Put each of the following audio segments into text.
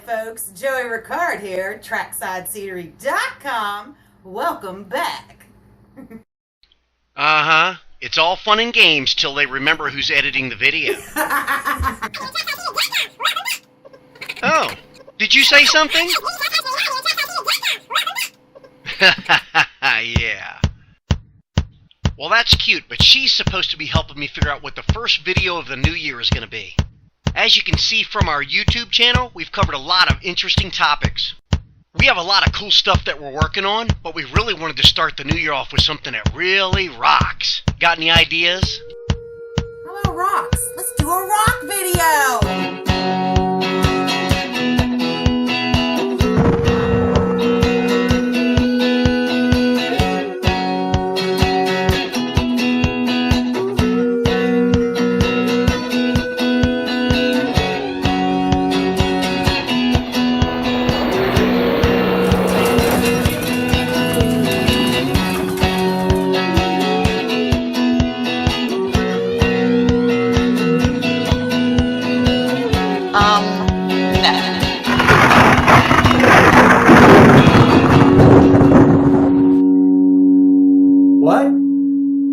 folks, Joey Ricard here, TracksideScenery.com. Welcome back. Uh-huh. It's all fun and games till they remember who's editing the video. Oh, did you say something? Yeah. Well, that's cute, but she's supposed to be helping me figure out what the first video of the new year is going to be. As you can see from our YouTube channel, we've covered a lot of interesting topics. We have a lot of cool stuff that we're working on, but we really wanted to start the new year off with something that really rocks. Got any ideas? How about rocks? Let's do a rock video!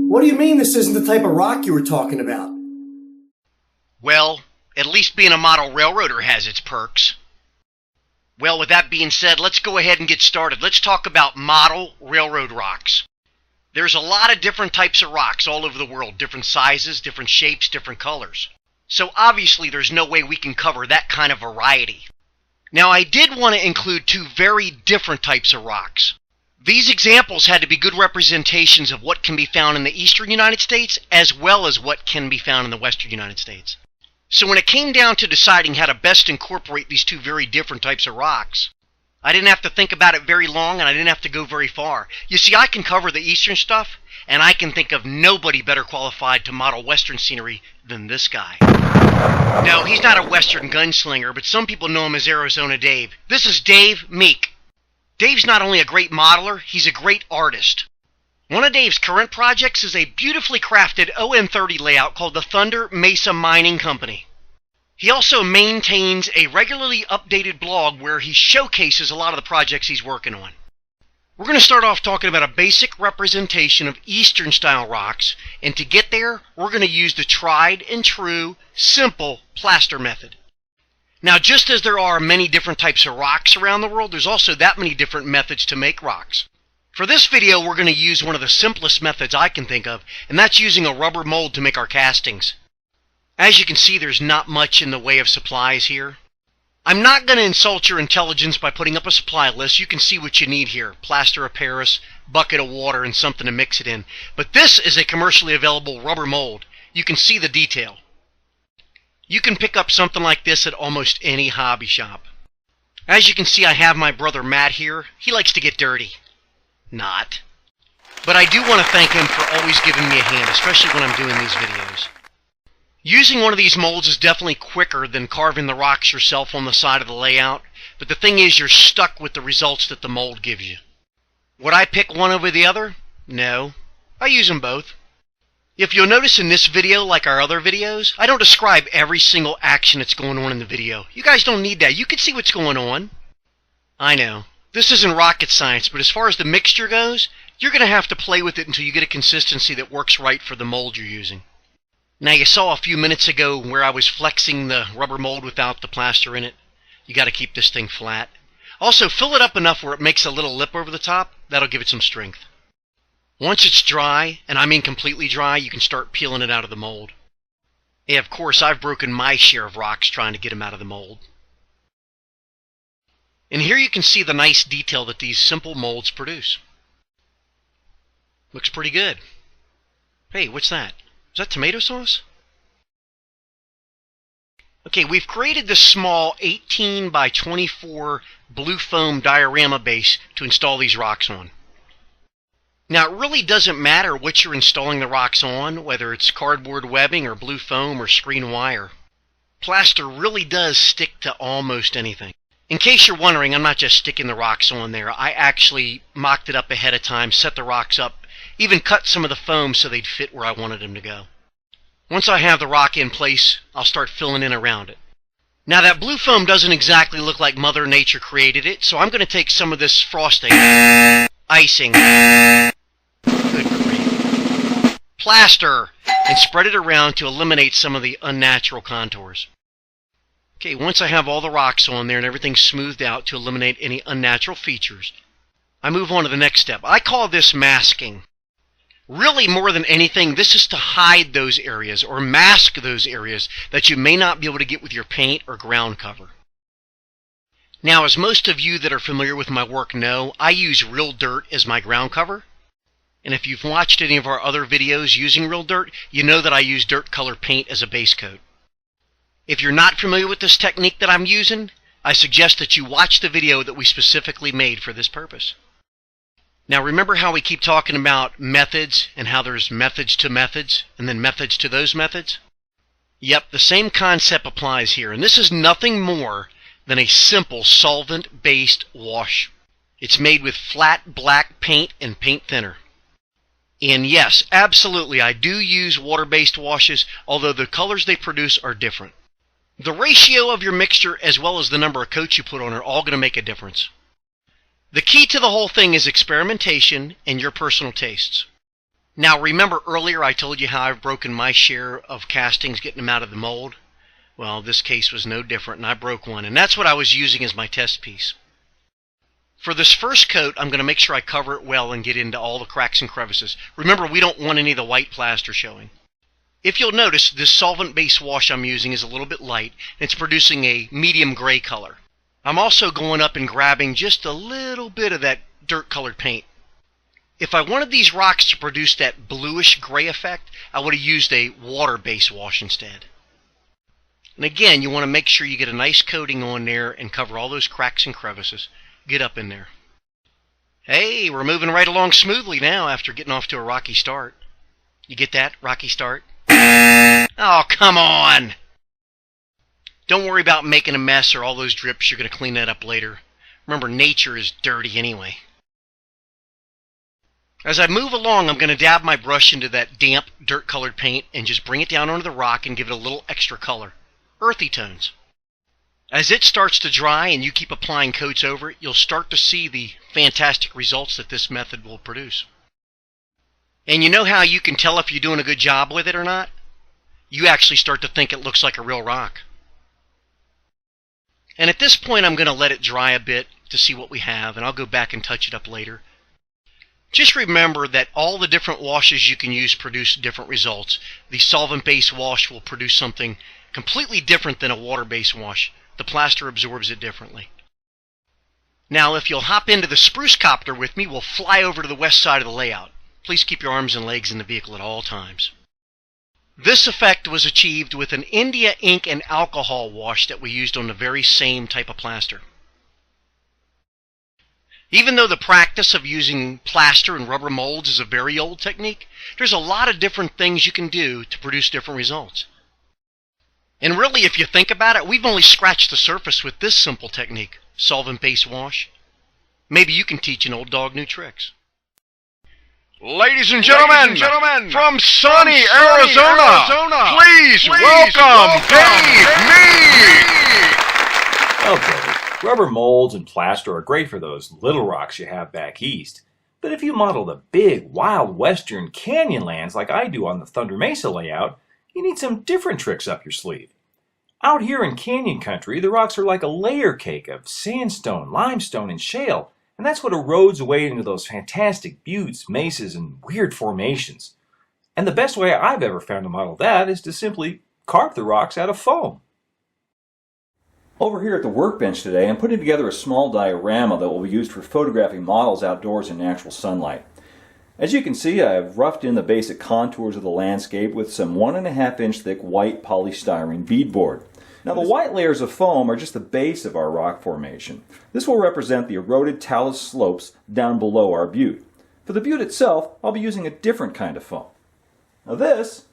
What do you mean this isn't the type of rock you were talking about? Well, at least being a model railroader has its perks. Well, with that being said, let's go ahead and get started. Let's talk about model railroad rocks. There's a lot of different types of rocks all over the world, different sizes, different shapes, different colors. So obviously there's no way we can cover that kind of variety. Now, I did want to include two very different types of rocks. These examples had to be good representations of what can be found in the eastern United States as well as what can be found in the western United States. So when it came down to deciding how to best incorporate these two very different types of rocks, I didn't have to think about it very long and I didn't have to go very far. You see, I can cover the eastern stuff, and I can think of nobody better qualified to model western scenery than this guy. No, he's not a western gunslinger, but some people know him as Arizona Dave. This is Dave Meek. Dave's not only a great modeler, he's a great artist. One of Dave's current projects is a beautifully crafted OM30 layout called the Thunder Mesa Mining Company. He also maintains a regularly updated blog where he showcases a lot of the projects he's working on. We're going to start off talking about a basic representation of Eastern style rocks, and to get there, we're going to use the tried and true, simple plaster method. Now, just as there are many different types of rocks around the world, there's also that many different methods to make rocks. For this video, we're going to use one of the simplest methods I can think of, and that's using a rubber mold to make our castings. As you can see, there's not much in the way of supplies here. I'm not going to insult your intelligence by putting up a supply list. You can see what you need here: plaster of Paris, bucket of water, and something to mix it in. But this is a commercially available rubber mold. You can see the detail. You can pick up something like this at almost any hobby shop. As you can see, I have my brother Matt here. He likes to get dirty. Not. But I do want to thank him for always giving me a hand, especially when I'm doing these videos. Using one of these molds is definitely quicker than carving the rocks yourself on the side of the layout, but the thing is, you're stuck with the results that the mold gives you. Would I pick one over the other? No. I use them both. If you'll notice in this video, like our other videos, I don't describe every single action that's going on in the video. You guys don't need that. You can see what's going on. I know. This isn't rocket science, but as far as the mixture goes, you're going to have to play with it until you get a consistency that works right for the mold you're using. Now, you saw a few minutes ago where I was flexing the rubber mold without the plaster in it. You got to keep this thing flat. Also, fill it up enough where it makes a little lip over the top. That'll give it some strength. Once it's dry, and I mean completely dry, you can start peeling it out of the mold. Yeah, of course, I've broken my share of rocks trying to get them out of the mold. And here you can see the nice detail that these simple molds produce. Looks pretty good. Hey, what's that? Is that tomato sauce? Okay, we've created this small 18 by 24 blue foam diorama base to install these rocks on. Now, it really doesn't matter what you're installing the rocks on, whether it's cardboard webbing or blue foam or screen wire. Plaster really does stick to almost anything. In case you're wondering, I'm not just sticking the rocks on there. I actually mocked it up ahead of time, set the rocks up, even cut some of the foam so they'd fit where I wanted them to go. Once I have the rock in place, I'll start filling in around it. Now that blue foam doesn't exactly look like Mother Nature created it, so I'm going to take some of this frosting, icing, good grief, plaster, and spread it around to eliminate some of the unnatural contours. Okay, once I have all the rocks on there and everything smoothed out to eliminate any unnatural features, I move on to the next step. I call this masking. Really, more than anything, this is to hide those areas or mask those areas that you may not be able to get with your paint or ground cover. Now, as most of you that are familiar with my work know, I use real dirt as my ground cover. And if you've watched any of our other videos using real dirt, you know that I use dirt color paint as a base coat. If you're not familiar with this technique that I'm using, I suggest that you watch the video that we specifically made for this purpose. Now remember how we keep talking about methods and how there's methods to methods and then methods to those methods? Yep, the same concept applies here, and this is nothing more than a simple solvent-based wash. It's made with flat black paint and paint thinner. And yes, absolutely, I do use water-based washes, although the colors they produce are different. The ratio of your mixture as well as the number of coats you put on are all going to make a difference. The key to the whole thing is experimentation and your personal tastes. Now remember earlier I told you how I've broken my share of castings getting them out of the mold? Well, this case was no different, and I broke one, and that's what I was using as my test piece. For this first coat, I'm going to make sure I cover it well and get into all the cracks and crevices. Remember, we don't want any of the white plaster showing. If you'll notice, this solvent-based wash I'm using is a little bit light, and it's producing a medium gray color. I'm also going up and grabbing just a little bit of that dirt-colored paint. If I wanted these rocks to produce that bluish gray effect, I would have used a water-based wash instead. And again, you want to make sure you get a nice coating on there and cover all those cracks and crevices. Get up in there. Hey, we're moving right along smoothly now after getting off to a rocky start. You get that? Rocky start? Oh, come on! Don't worry about making a mess or all those drips. You're going to clean that up later. Remember, nature is dirty anyway. As I move along, I'm going to dab my brush into that damp, dirt-colored paint and just bring it down onto the rock and give it a little extra color. Earthy tones. As it starts to dry and you keep applying coats over it, you'll start to see the fantastic results that this method will produce. And you know how you can tell if you're doing a good job with it or not? You actually start to think it looks like a real rock. And at this point, I'm going to let it dry a bit to see what we have, and I'll go back and touch it up later. Just remember that all the different washes you can use produce different results. The solvent-based wash will produce something completely different than a water-based wash. The plaster absorbs it differently. Now, if you'll hop into the spruce copter with me, we'll fly over to the west side of the layout. Please keep your arms and legs in the vehicle at all times. This effect was achieved with an India ink and alcohol wash that we used on the very same type of plaster. Even though the practice of using plaster and rubber molds is a very old technique, there's a lot of different things you can do to produce different results. And really, if you think about it, we've only scratched the surface with this simple technique, solvent-based wash. Maybe you can teach an old dog new tricks. Ladies and gentlemen, from sunny Arizona, please welcome Dave Meek! Okay, rubber molds and plaster are great for those little rocks you have back east. But if you model the big, wild western canyon lands like I do on the Thunder Mesa layout, you need some different tricks up your sleeve. Out here in canyon country, the rocks are like a layer cake of sandstone, limestone, and shale, and that's what erodes away into those fantastic buttes, mesas, and weird formations. And the best way I've ever found to model that is to simply carve the rocks out of foam. Over here at the workbench today, I'm putting together a small diorama that will be used for photographing models outdoors in natural sunlight. As you can see, I have roughed in the basic contours of the landscape with some 1.5 inch thick white polystyrene beadboard. Now the white layers of foam are just the base of our rock formation. This will represent the eroded talus slopes down below our butte. For the butte itself, I'll be using a different kind of foam. Now this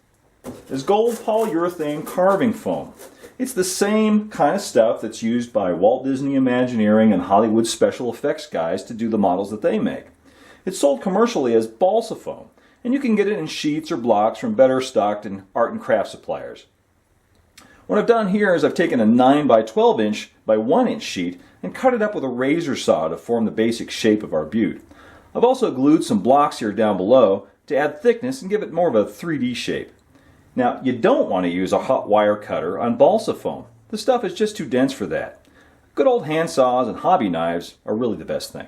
is gold polyurethane carving foam. It's the same kind of stuff that's used by Walt Disney Imagineering and Hollywood special effects guys to do the models that they make. It's sold commercially as balsa foam, and you can get it in sheets or blocks from better stocked and art and craft suppliers. What I've done here is I've taken a 9 by 12 inch by 1 inch sheet and cut it up with a razor saw to form the basic shape of our butte. I've also glued some blocks here down below to add thickness and give it more of a 3D shape. Now, you don't want to use a hot wire cutter on balsa foam. The stuff is just too dense for that. Good old hand saws and hobby knives are really the best thing.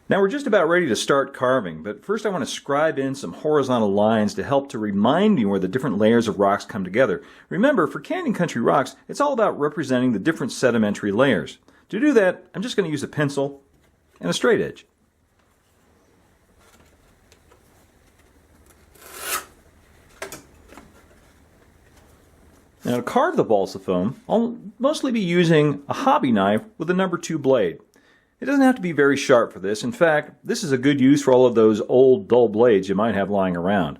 Now we're just about ready to start carving, but first I want to scribe in some horizontal lines to help to remind me where the different layers of rocks come together. Remember, for Canyon Country rocks, it's all about representing the different sedimentary layers. To do that, I'm just going to use a pencil and a straight edge. Now to carve the balsa foam, I'll mostly be using a hobby knife with a number 2 blade. It doesn't have to be very sharp for this. In fact, this is a good use for all of those old dull blades you might have lying around.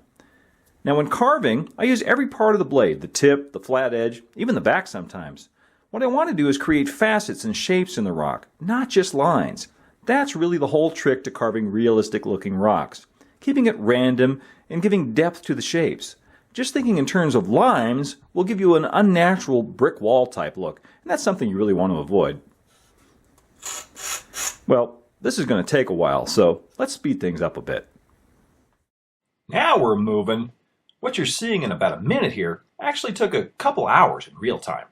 Now when carving, I use every part of the blade, the tip, the flat edge, even the back sometimes. What I want to do is create facets and shapes in the rock, not just lines. That's really the whole trick to carving realistic looking rocks. Keeping it random and giving depth to the shapes. Just thinking in terms of lines will give you an unnatural brick wall type look, and that's something you really want to avoid. Well, this is going to take a while, so let's speed things up a bit. Now we're moving. What you're seeing in about a minute here actually took a couple hours in real time.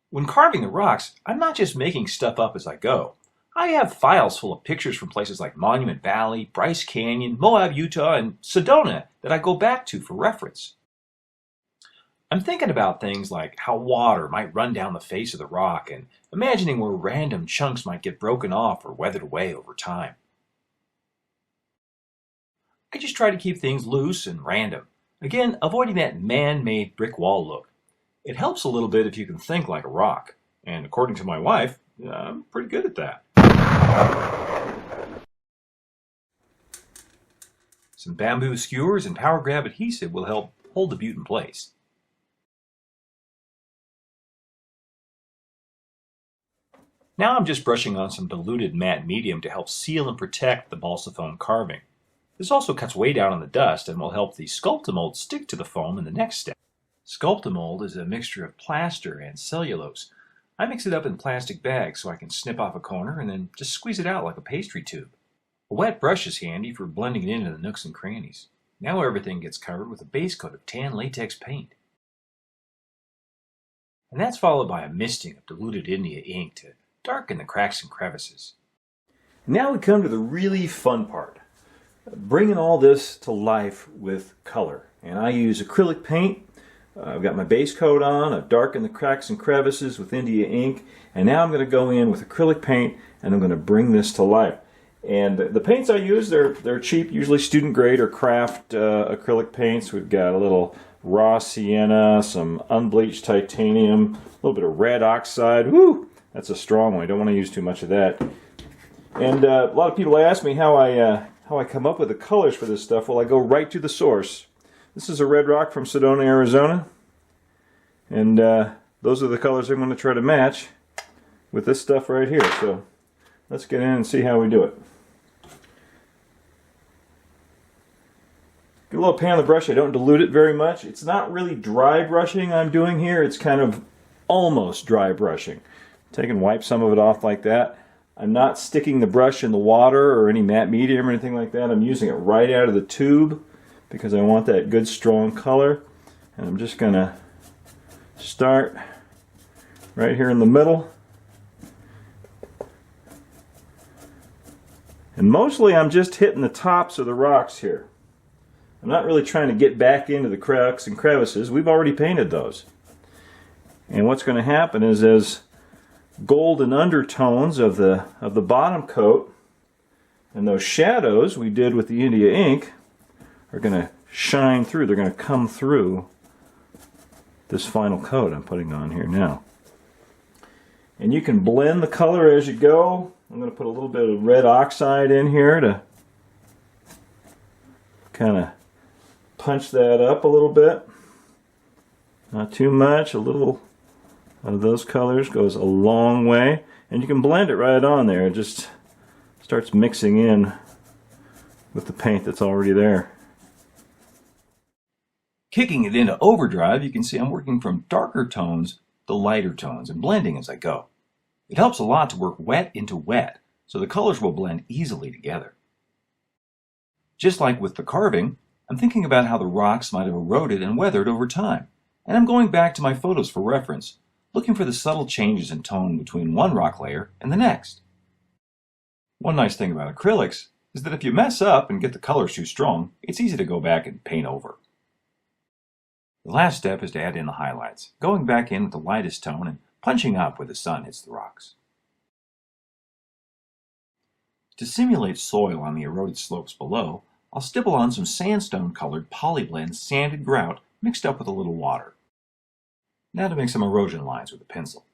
When carving the rocks, I'm not just making stuff up as I go. I have files full of pictures from places like Monument Valley, Bryce Canyon, Moab, Utah, and Sedona that I go back to for reference. I'm thinking about things like how water might run down the face of the rock and imagining where random chunks might get broken off or weathered away over time. I just try to keep things loose and random. Again, avoiding that man-made brick wall look. It helps a little bit if you can think like a rock. And according to my wife, I'm pretty good at that. Some bamboo skewers and power grab adhesive will help hold the butte in place. Now I'm just brushing on some diluted matte medium to help seal and protect the balsa foam carving. This also cuts way down on the dust and will help the Sculptamold stick to the foam in the next step. Sculptamold is a mixture of plaster and cellulose. I mix it up in plastic bags so I can snip off a corner and then just squeeze it out like a pastry tube. A wet brush is handy for blending it into the nooks and crannies. Now everything gets covered with a base coat of tan latex paint. And that's followed by a misting of diluted India ink to darken the cracks and crevices. Now we come to the really fun part. Bringing all this to life with color. And I use acrylic paint. I've got my base coat on. I've darkened the cracks and crevices with India ink. And now I'm going to go in with acrylic paint and I'm going to bring this to life. And the paints I use, they're cheap, usually student grade or craft acrylic paints. We've got a little raw sienna, some unbleached titanium, a little bit of red oxide. Woo! That's a strong one. I don't want to use too much of that. And a lot of people ask me how I come up with the colors for this stuff. Well, I go right to the source. This is a red rock from Sedona, Arizona. And those are the colors I'm going to try to match with this stuff right here. So let's get in and see how we do it. Get a little pan on the brush. I don't dilute it very much. It's not really dry brushing I'm doing here. It's kind of almost dry brushing. Take and wipe some of it off like that. I'm not sticking the brush in the water or any matte medium or anything like that. I'm using it right out of the tube because I want that good strong color. And I'm just going to start right here in the middle. And mostly I'm just hitting the tops of the rocks here. I'm not really trying to get back into the cracks and crevices. We've already painted those. And what's going to happen is as golden undertones of the bottom coat and those shadows we did with the India ink are going to shine through. They're going to come through this final coat I'm putting on here now. And you can blend the color as you go. I'm going to put a little bit of red oxide in here to kind of punch that up a little bit. Not too much. A little of those colors goes a long way. And you can blend it right on there. It just starts mixing in with the paint that's already there. Kicking it into overdrive, you can see I'm working from darker tones to lighter tones and blending as I go. It helps a lot to work wet into wet, so the colors will blend easily together. Just like with the carving, I'm thinking about how the rocks might have eroded and weathered over time, and I'm going back to my photos for reference, looking for the subtle changes in tone between one rock layer and the next. One nice thing about acrylics is that if you mess up and get the colors too strong, it's easy to go back and paint over. The last step is to add in the highlights, going back in with the lightest tone and punching up where the sun hits the rocks. To simulate soil on the eroded slopes below, I'll stipple on some sandstone-colored polyblend sanded grout mixed up with a little water. Now to make some erosion lines with a pencil.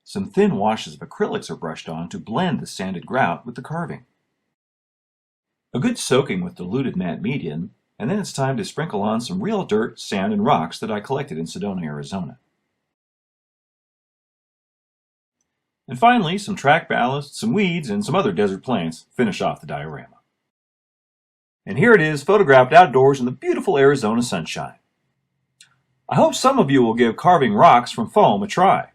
Some thin washes of acrylics are brushed on to blend the sanded grout with the carving. A good soaking with diluted matte medium, and then it's time to sprinkle on some real dirt, sand, and rocks that I collected in Sedona, Arizona. And finally, some track ballast, some weeds, and some other desert plants finish off the diorama. And here it is, photographed outdoors in the beautiful Arizona sunshine. I hope some of you will give carving rocks from foam a try.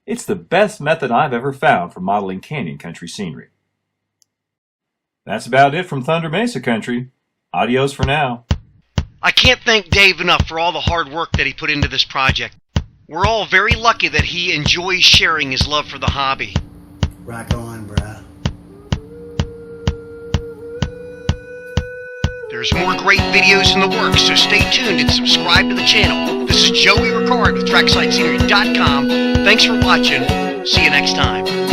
It's the best method I've ever found for modeling canyon country scenery. That's about it from Thunder Mesa country. Adios for now. I can't thank Dave enough for all the hard work that he put into this project. We're all very lucky that he enjoys sharing his love for the hobby. Rock on, bruh. There's more great videos in the works, so stay tuned and subscribe to the channel. This is Joey Ricard with TracksiteScenery.com. Thanks for watching. See you next time.